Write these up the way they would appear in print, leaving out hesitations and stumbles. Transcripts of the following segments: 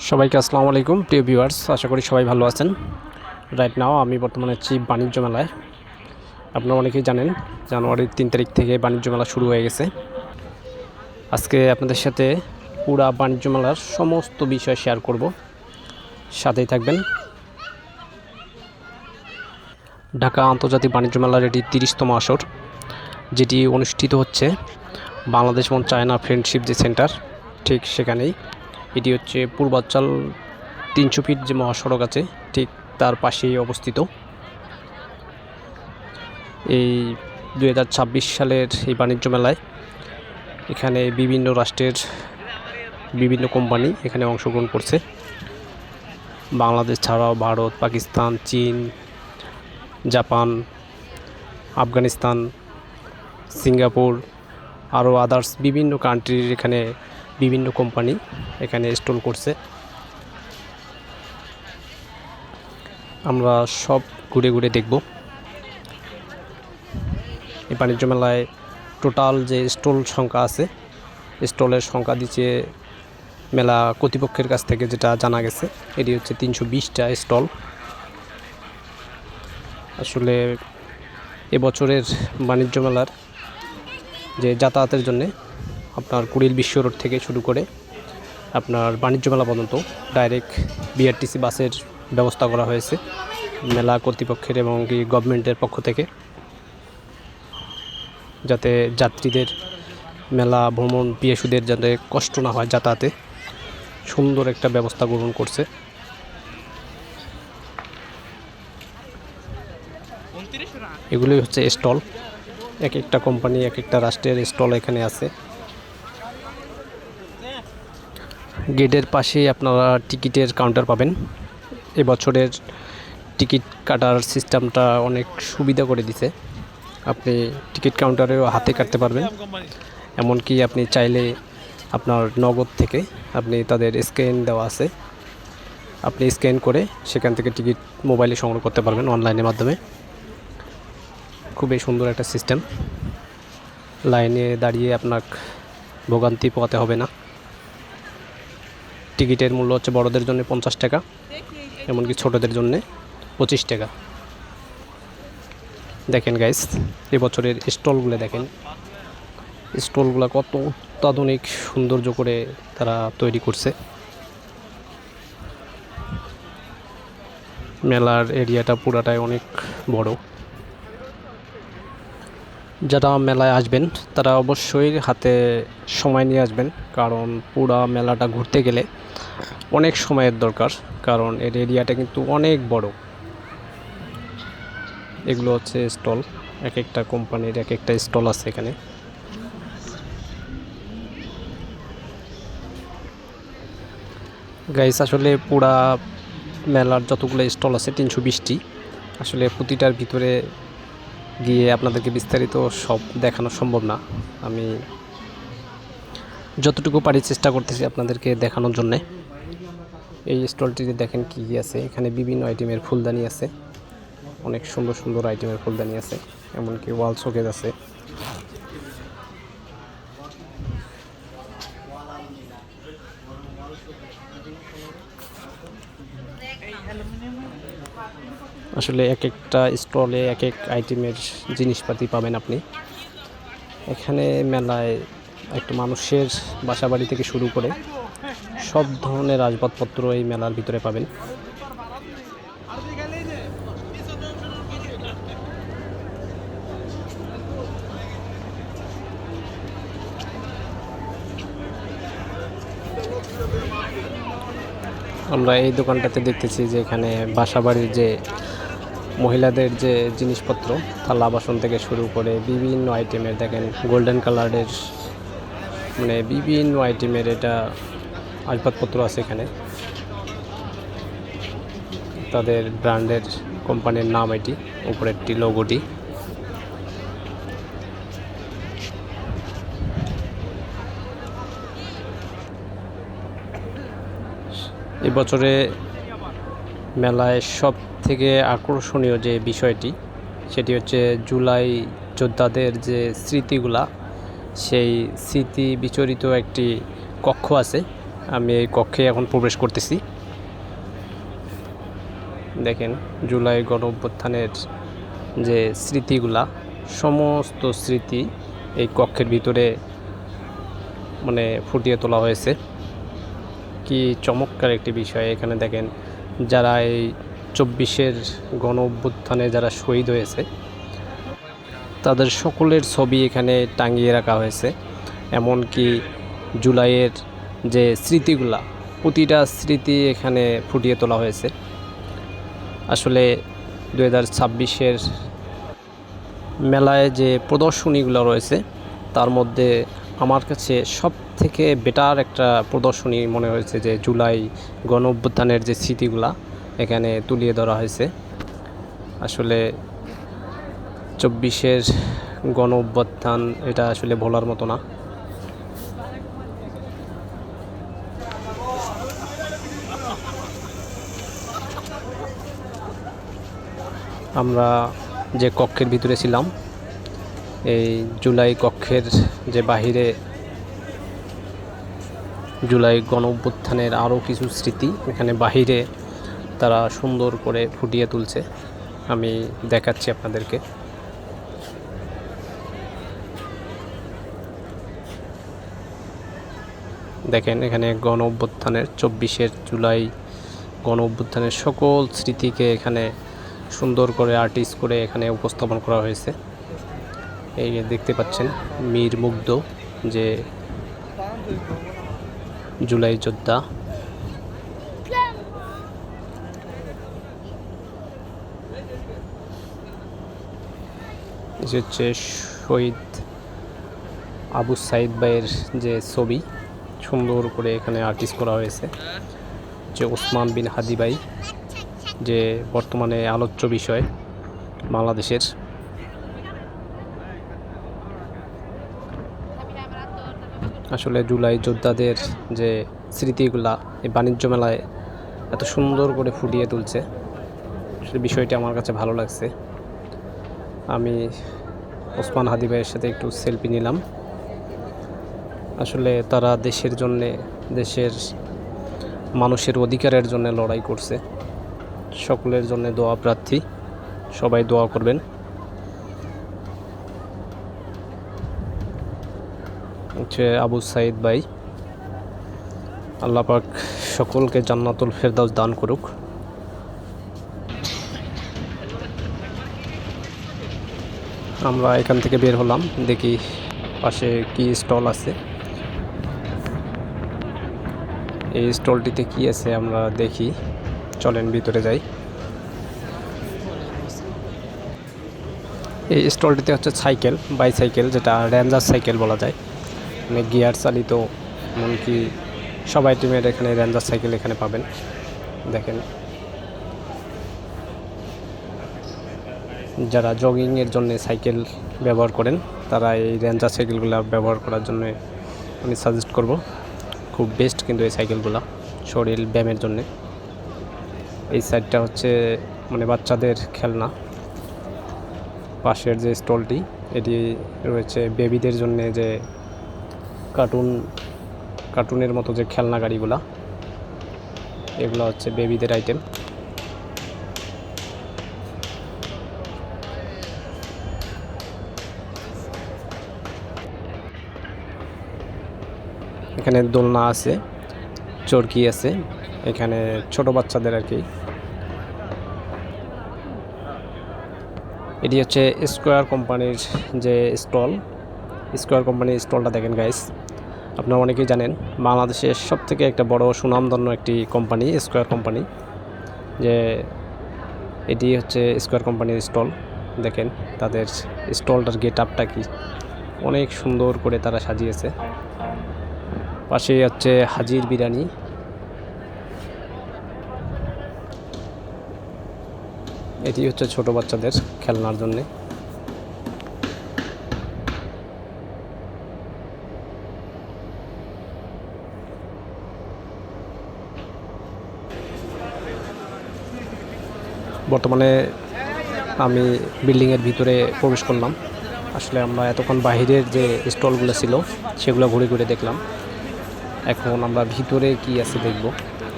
সবাইকে আসসালামু আলাইকুম প্রিয় ভিউয়ার্স, আশা করি সবাই ভালো আছেন। রাইট নাও আমি বর্তমানে আছি বাণিজ্য মেলায়। আপনারা অনেকেই জানেন জানুয়ারির 3 তারিখ থেকে বাণিজ্য মেলা শুরু হয়ে গেছে। আজকে আপনাদের সাথে পুরা বাণিজ্য মেলার সমস্ত বিষয় শেয়ার করব, সাথেই থাকবেন। ঢাকা আন্তর্জাতিক বাণিজ্য মেলার এটি 30তম আসর, যেটি অনুষ্ঠিত হচ্ছে বাংলাদেশ এবং চায়না ফ্রেন্ডশিপ যে সেন্টার, ঠিক সেখানেই। এটি হচ্ছে পূর্বাঞ্চল 300 ফিট যে মহাসড়ক আছে ঠিক তার পাশেই অবস্থিত। এই 2026 সালের এই বাণিজ্য মেলায় এখানে বিভিন্ন রাষ্ট্রের বিভিন্ন কোম্পানি এখানে অংশগ্রহণ করছে। বাংলাদেশ ছাড়াও ভারত, পাকিস্তান, চীন, জাপান, আফগানিস্তান, সিঙ্গাপুর, আরও আদার্স বিভিন্ন কান্ট্রির এখানে বিভিন্ন কোম্পানি এখানে স্টল করছে। আমরা সব ঘুরে ঘুরে দেখব। এই বাণিজ্য মেলায় টোটাল যে স্টল সংখ্যা আছে, স্টলের সংখ্যা দিচ্ছে মেলা কর্তৃপক্ষের কাছ থেকে যেটা জানা গেছে, এটি হচ্ছে 320টা স্টল। আসলে এবছরের বাণিজ্য মেলার যে যাতায়াতের জন্য আপনার কুড়িল বিশ্ব রোড থেকে শুরু করে আপনার বাণিজ্য মেলা পর্যন্ত ডাইরেক্ট বিআরটিসি বাসের ব্যবস্থা করা হয়েছে মেলা কর্তৃপক্ষের এবং কি গভর্নমেন্টের পক্ষ থেকে, যাতে যাত্রীদের মেলা ভ্রমণ পিয়াসুদের যাতে কষ্ট না হয় যাতায়াতে, সুন্দর একটা ব্যবস্থা গ্রহণ করছে। এগুলোই হচ্ছে স্টল, এক একটা কোম্পানি এক একটা রাষ্ট্রের স্টল এখানে আছে। গেটের পাশেই আপনারা টিকিটের কাউন্টার পাবেন। এবছরের টিকিট কাটার সিস্টেমটা অনেক সুবিধা করে দিছে। আপনি টিকিট কাউন্টারেও হাতে কাটতে পারবেন, এমনকি আপনি চাইলে আপনার নগদ থেকে আপনি তাদের স্ক্যান দেওয়া আছে, আপনি স্ক্যান করে সেখান থেকে টিকিট মোবাইলে সংগ্রহ করতে পারবেন অনলাইনের মাধ্যমে। খুবই সুন্দর একটা সিস্টেম, লাইনে দাঁড়িয়ে আপনার ভোগান্তি পোহাতে হবে না। টিকিটের মূল্য হচ্ছে বড়দের জন্য 50 টাকা, এমনকি ছোটদের জন্য 25 টাকা। দেখেন গাইস, এবছরের স্টলগুলো দেখেন, স্টলগুলো কত অত্যাধুনিক সৌন্দর্য করে তারা তৈরি করছে। মেলার এরিয়াটা পুরাটাই অনেক বড়। যারা মেলায় আসবেন তারা অবশ্যই হাতে সময় নিয়ে আসবেন, কারণ পুরা মেলাটা ঘুরতে গেলে অনেক সময়ের দরকার, কারণ এর এরিয়াটা কিন্তু অনেক বড়। এগুলো হচ্ছে স্টল, এক একটা কোম্পানির এক একটা স্টল আছে এখানে। গাইস, আসলে পুরা মেলার যতগুলো স্টল আছে 320টি, আসলে প্রতিটার ভিতরে গিয়ে আপনাদেরকে বিস্তারিত সব দেখানো সম্ভব না। আমি যতটুকু পারি চেষ্টা করতেছি আপনাদেরকে দেখানোর জন্যে। এই স্টলটিতে দেখেন কী আছে, এখানে বিভিন্ন আইটেমের ফুলদানি আছে, অনেক সুন্দর সুন্দর আইটেমের ফুলদানি আছে, এমনকি ওয়াল শোকেজ আছে। আসলে এক একটা স্টলে এক এক আইটেমের জিনিসপাতি পাবেন আপনি এখানে। মেলায় একটা মানুষের বাসাবাড়ি থেকে শুরু করে সব ধরনের আসবাবপত্র এই মেলার ভিতরে পাবেন। আমরা এই দোকানটাতে দেখতেছি যে এখানে বাসাবাড়ির যে মহিলাদের যে জিনিসপত্র, থালা বাসন থেকে শুরু করে বিভিন্ন আইটেমের, দেখেন গোল্ডেন কালারের, মানে বিভিন্ন আইটেমের এটা আসবাবপত্র আছে এখানে। তাদের ব্র্যান্ডের কোম্পানির নাম এটি, উপরেরটি লোগোটি। এবছরে মেলায় সব থেকে আকর্ষণীয় যে বিষয়টি, সেটি হচ্ছে জুলাই যোদ্ধাদের যে স্মৃতিগুলা, সেই স্মৃতি বিচরিত একটি কক্ষ আছে আমি এই কক্ষে এখন প্রবেশ করতেছি। দেখেন জুলাই গণ অভ্যুত্থানের যে স্মৃতিগুলা, সমস্ত স্মৃতি এই কক্ষের ভিতরে মানে ফুটিয়ে তোলা হয়েছে। কি চমৎকার একটি বিষয়। এখানে দেখেন যারা এই 24-এর গণ অভ্যুত্থানে যারা শহীদ হয়েছে তাদের সকলের ছবি এখানে টাঙিয়ে রাখা হয়েছে। এমনকি জুলাইয়ের যে স্মৃতিগুলা, প্রতিটা স্মৃতি এখানে ফুটিয়ে তোলা হয়েছে। আসলে 2026-এর মেলায় যে প্রদর্শনীগুলো রয়েছে তার মধ্যে আমার কাছে সব থেকে বেটার একটা প্রদর্শনী মনে হয়েছে যে জুলাই গণ অভ্যুত্থানের যে স্মৃতিগুলা এখানে তুলিয়ে ধরা হয়েছে। আসলে 24-এর গণ অভ্যুত্থান এটা আসলে ভোলার মতো না। আমরা যে কক্ষের ভিতরে ছিলাম, এই জুলাই কক্ষের যে বাহিরে জুলাই গণ অভ্যুত্থানের আরও কিছু স্মৃতি এখানে বাহিরে তারা সুন্দর করে ফুটিয়ে তুলছে। আমি দেখাচ্ছি আপনাদেরকে। দেখেন এখানে গণ অভ্যুত্থানের 24-এর জুলাই গণ অভ্যুত্থানের সকল স্মৃতিকে এখানে সুন্দর করে আর্টিস্ট করে এখানে উপস্থাপন করা হয়েছে। এই দেখতে পাচ্ছেন মীর মুগ্ধ যে জুলাই যোদ্ধা। হচ্ছে শহীদ আবু সাইদ ভাইয়ের যে ছবি সুন্দর করে এখানে আর্টিস্ট করা হয়েছে। যে ওসমান বিন হাদি ভাই, যে বর্তমানে আলোচ্য বিষয় বাংলাদেশের। আসলে জুলাই যোদ্ধাদের যে স্মৃতিগুলা এই বাণিজ্য মেলায় এত সুন্দর করে ফুটিয়ে তুলছে, আসলে বিষয়টি আমার কাছে ভালো লাগছে। আমি ওসমান হাদি ভাইয়ের সাথে একটু সেলফি নিলাম। আসলে তারা দেশের জন্যে, দেশের মানুষের অধিকারের জন্য লড়াই করছে। সকলের জন্য দোয়া প্রার্থী, সবাই দোয়া করবেন। হচ্ছে আবু সাইদ ভাই, আল্লাহ পাক সকলকে জান্নাতুল ফেরদাউস দান করুক। আমরা এখান থেকে বের হলাম, দেখি পাশে কি স্টল আছে। এই স্টলটিতে কি আছে আমরা দেখি, চলেন ভিতরে যাই। এই স্টলটিতে হচ্ছে সাইকেল, বাইসাইকেল, যেটা রেঞ্জার সাইকেল বলা যায়, মানে গিয়ার চালিত। এমনকি সবাই টিমের এখানে রেঞ্জার সাইকেল এখানে পাবেন। দেখেন যারা জগিংয়ের জন্য সাইকেল ব্যবহার করেন তারা এই রেঞ্জার সাইকেলগুলো ব্যবহার করার জন্য আমি সাজেস্ট করব। খুব বেস্ট কিন্তু এই সাইকেলগুলো শরীর ব্যায়ামের জন্যে। এই সাইডটা হচ্ছে মানে বাচ্চাদের খেলনা। পাশের যে স্টলটি, এটি রয়েছে বেবিদের জন্যে, যে কার্টুনের মতো যে খেলনা গাড়িগুলা, এগুলো হচ্ছে বেবিদের আইটেম। এখানে দোলনা আছে, চরকি আছে, এখানে ছোট বাচ্চাদের আর কি। এটি হচ্ছে স্কোয়ার কোম্পানির যে স্টল। স্কোয়ার কোম্পানির স্টলটা দেখেন গাইস, আপনারা অনেকেই জানেন বাংলাদেশের সবথেকে একটা বড় সুনামধন্য একটি কোম্পানি স্কোয়ার কোম্পানি। যে এটি হচ্ছে স্কোয়ার কোম্পানির স্টল। দেখেন তাদের স্টলটার গেট আপটা কি অনেক সুন্দর করে তারা সাজিয়েছে। পাশে হচ্ছে হাজির বিরিয়ানি। এটি হচ্ছে ছোট বাচ্চাদের খেলনার জন্যে। বর্তমানে আমি বিল্ডিংয়ের ভিতরে প্রবেশ করলাম। আসলে আমরা এতক্ষণ বাহিরের যে স্টলগুলো ছিল সেগুলো ঘুরে ঘুরে দেখলাম। এখন আমরা ভিতরে কি আছে দেখব।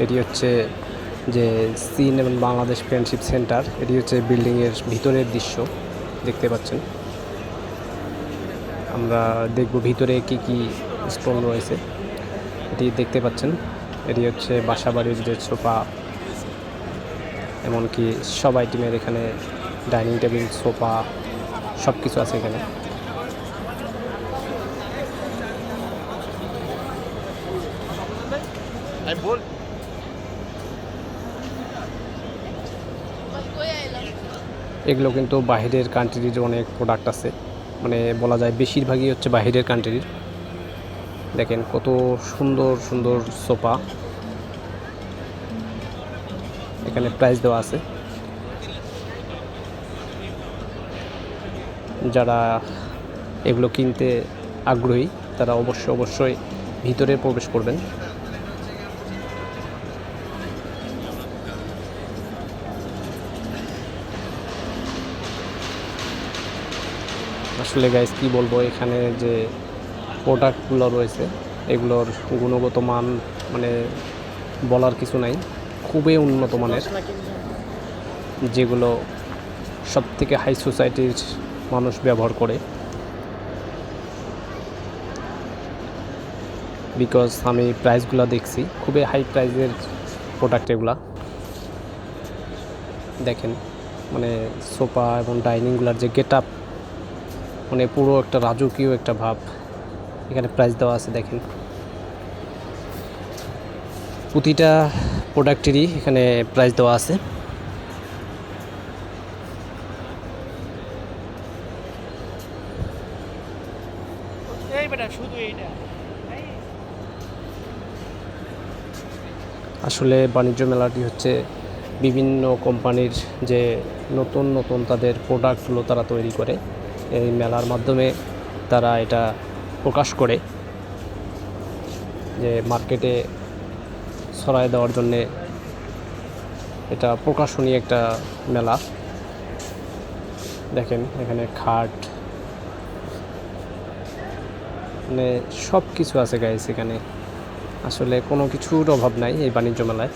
এটি হচ্ছে যে চীন এবং বাংলাদেশ ফ্রেন্ডশিপ সেন্টার, এটি হচ্ছে বিল্ডিংয়ের ভিতরের দৃশ্য দেখতে পাচ্ছেন। আমরা দেখব ভিতরে কি কি স্টল রয়েছে, এটি দেখতে পাচ্ছেন। এটি হচ্ছে বাসাবাড়ির যে সোফা, এমনকি সব আইটেমের এখানে ডাইনিং টেবিল, সোফা সব কিছু আছে এখানে। এগুলো কিন্তু বাহিরের কান্ট্রির অনেক প্রোডাক্ট আছে, মানে বলা যায় বেশিরভাগই হচ্ছে বাহিরের কান্ট্রির। দেখেন কত সুন্দর সুন্দর সোফা, এখানে প্রাইস দেওয়া আছে। যারা এগুলো কিনতে আগ্রহী তারা অবশ্যই ভিতরে প্রবেশ করবেন। আসলে গাইস কি বলবো, এখানে যে প্রোডাক্টগুলো রয়েছে এগুলোর গুণগত মান মানে বলার কিছু নাই, খুবই উন্নত মানের, যেগুলো সবথেকে হাই সোসাইটির মানুষ ব্যবহার করে। বিকজ আমি প্রাইসগুলো দেখছি, খুবই হাই প্রাইসের প্রোডাক্ট এগুলা। দেখেন মানে সোফা এবং ডাইনিংগুলার যে গেট আপ, মানে পুরো একটা রাজকীয় একটা ভাব। এখানে প্রাইস দেওয়া আছে দেখেন, প্রতিটা প্রোডাক্টেরই এখানে প্রাইস দেওয়া আছে। আসলে বাণিজ্য মেলাটি হচ্ছে বিভিন্ন কোম্পানির যে নতুন নতুন তাদের প্রোডাক্টগুলো তারা তৈরি করে, এই মেলার মাধ্যমে তারা এটা প্রকাশ করে, যে মার্কেটে ছড়ায় দেওয়ার জন্যে এটা প্রকাশনী একটা মেলা। দেখেন এখানে খাট, মানে সব কিছু আছে গাইস এখানে, আসলে কোনো কিছুর অভাব নাই এই বাণিজ্য মেলায়।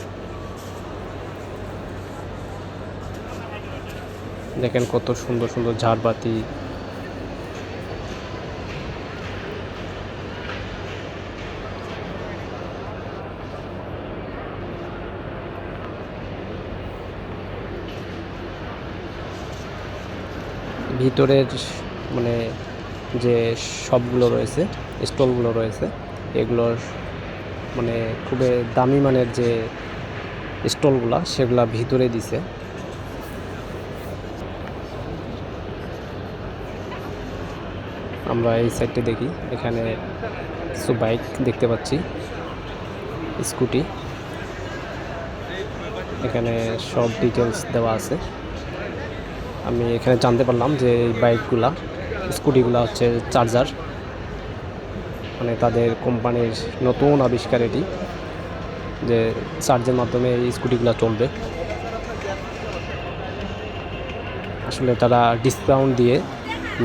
দেখেন কত সুন্দর সুন্দর ঝাড়বাতি, ভিতরের মানে যে সবগুলো রয়েছে, স্টলগুলো রয়েছে, এগুলোর মানে খুবই দামি মানের যে স্টলগুলা সেগুলা ভিতরে দিছে। আমরা এই সাইডে দেখি, এখানে কিছু বাইক দেখতে পাচ্ছি, স্কুটি, এখানে সব ডিটেলস দেওয়া আছে। আমি এখানে জানতে পারলাম যে এই বাইকগুলা, স্কুটিগুলা হচ্ছে চার্জার, মানে তাদের কোম্পানির নতুন আবিষ্কার এটি, যে চার্জের মাধ্যমে এই স্কুটিগুলো চলবে। আসলে তারা ডিসকাউন্ট দিয়ে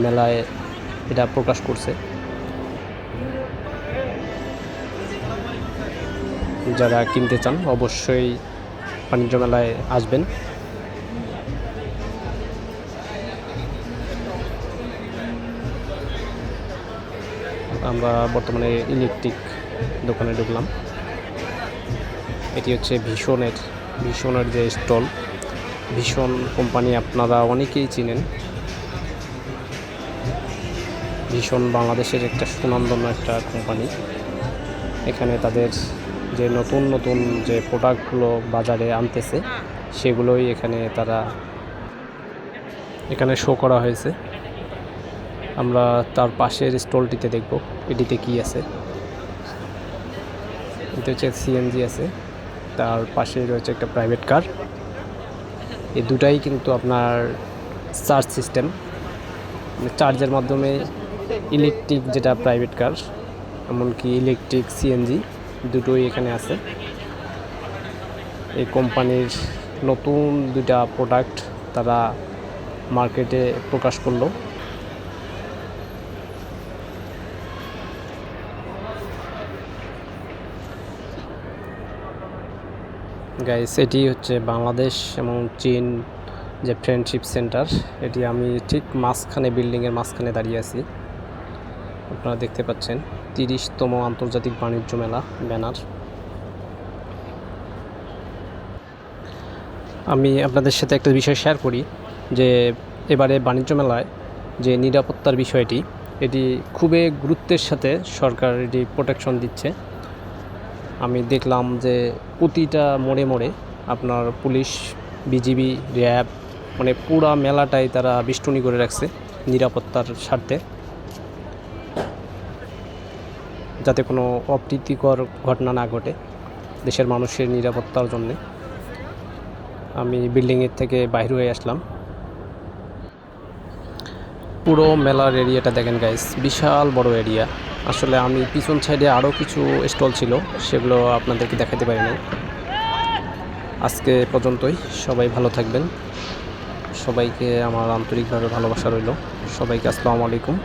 মেলায় এটা প্রকাশ করছে। যারা কিনতে চান অবশ্যই বাণিজ্য মেলায় আসবেন। আমরা বর্তমানে ইলেকট্রিক দোকানে ঢুকলাম। এটি হচ্ছে ভীষণের যে স্টল, ভীষণ কোম্পানি আপনারা অনেকেই চিনেন। ভীষণ বাংলাদেশের একটা সুনামধন্য একটা কোম্পানি। এখানে তাদের যে নতুন নতুন যে প্রোডাক্টগুলো বাজারে আনতেছে সেগুলোই এখানে শো করা হয়েছে। আমরা তার পাশের স্টলটিতে দেখব এটিতে কি আছে। এটি হচ্ছে সিএনজি আছে, তার পাশেই রয়েছে একটা প্রাইভেট কার। এই দুটাই কিন্তু আপনার চার্জ সিস্টেম, মানে চার্জের মাধ্যমে ইলেকট্রিক যেটা প্রাইভেট কার, এমনকি ইলেকট্রিক সিএনজি দুটোই এখানে আছে। এই কোম্পানির নতুন দুটা প্রোডাক্ট তারা মার্কেটে প্রকাশ করলো। গাইস, এটি হচ্ছে বাংলাদেশ এবং চীন যে ফ্রেন্ডশিপ সেন্টার। এটি আমি ঠিক মাঝখানে, বিল্ডিংয়ের মাঝখানে দাঁড়িয়ে আছি। আপনারা দেখতে পাচ্ছেন 30তম আন্তর্জাতিক বাণিজ্য মেলা ব্যানার। আমি আপনাদের সাথে একটা বিষয় শেয়ার করি যে এবারে বাণিজ্য মেলায় যে নিরাপত্তার বিষয়টি, এটি খুবই গুরুত্বের সাথে সরকার এটি প্রোটেকশন দিচ্ছে। আমি দেখলাম যে প্রতিটা মোড়ে মোড়ে আপনার পুলিশ, বিজিবি, র্যাব, মানে পুরা মেলাটাই তারা বেষ্টনী করে রাখছে নিরাপত্তার স্বার্থে, যাতে কোনো অপ্রীতিকর ঘটনা না ঘটে দেশের মানুষের নিরাপত্তার জন্যে। আমি বিল্ডিংয়ের থেকে বাইরে হয়ে আসলাম। পুরো মেলার এরিয়াটা দেখেন গাইস, বিশাল বড় এরিয়া। আসলে আমি পিছন সাইডে আরও কিছু স্টল ছিল, সেগুলো আপনাদেরকে দেখাতে পারি নাই। আজকে পর্যন্তই। সবাই ভালো থাকবেন। সবাইকে আমার আন্তরিকভাবে ভালোবাসা রইল। সবাইকে আসসালামু আলাইকুম।